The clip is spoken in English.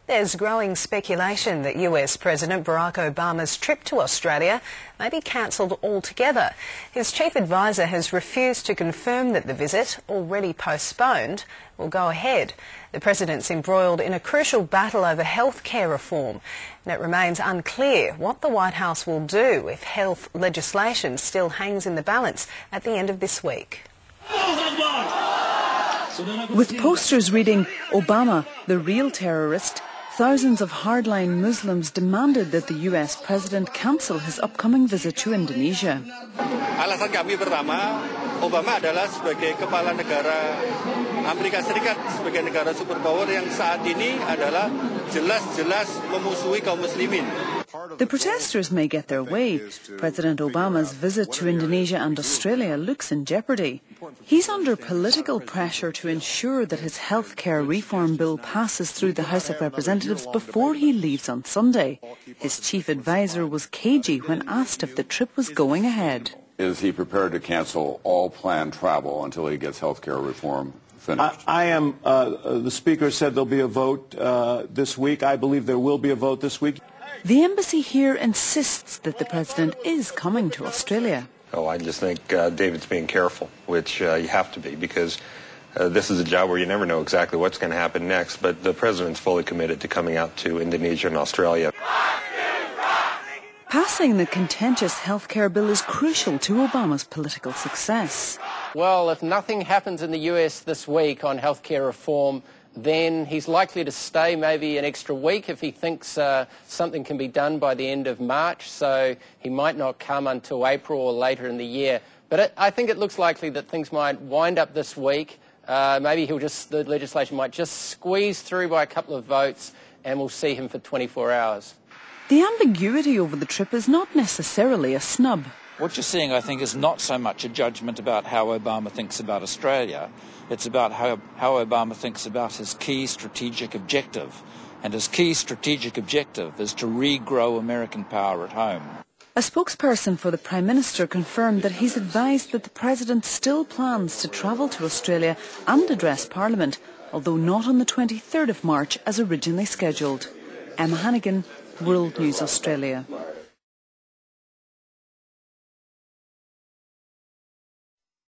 There's growing speculation that US President Barack Obama's trip to Australia may be cancelled altogether. His chief advisor has refused to confirm that the visit, already postponed, will go ahead. The president's embroiled in a crucial battle over health care reform, and it remains unclear what the White House will do if health legislation still hangs in the balance at the end of this week. With posters reading, "Obama, the real terrorist," thousands of hardline Muslims demanded that the US president cancel his upcoming visit to Indonesia. Alasan kami pertama, Obama adalah sebagai kepala negara Amerika Serikat, sebagai negara superpower yang saat ini adalah jelas-jelas memusuhi kaum muslimin. The protesters may get their way. President Obama's visit to Indonesia and Australia looks in jeopardy. He's under political pressure to ensure that his health care reform bill passes through the House of Representatives before he leaves on Sunday. His chief advisor was cagey when asked if the trip was going ahead. Is he prepared to cancel all planned travel until he gets health care reform finished? I am. The Speaker said there'll be a vote this week. I believe there will be a vote this week. The embassy here insists that the president is coming to Australia. Oh, I just think David's being careful, which you have to be, because this is a job where you never know exactly what's going to happen next. But the president's fully committed to coming out to Indonesia and Australia. Passing the contentious health care bill is crucial to Obama's political success. Well, if nothing happens in the US this week on health care reform, then he's likely to stay maybe an extra week if he thinks something can be done by the end of March. So he might not come until April or later in the year. But I think it looks likely that things might wind up this week. Maybe the legislation might just squeeze through by a couple of votes, and we'll see him for 24 hours. The ambiguity over the trip is not necessarily a snub. What you're seeing, I think, is not so much a judgment about how Obama thinks about Australia. It's about how Obama thinks about his key strategic objective. And his key strategic objective is to regrow American power at home. A spokesperson for the Prime Minister confirmed that he's advised that the President still plans to travel to Australia and address Parliament, although not on the 23rd of March as originally scheduled. Emma Hannigan, World News Australia.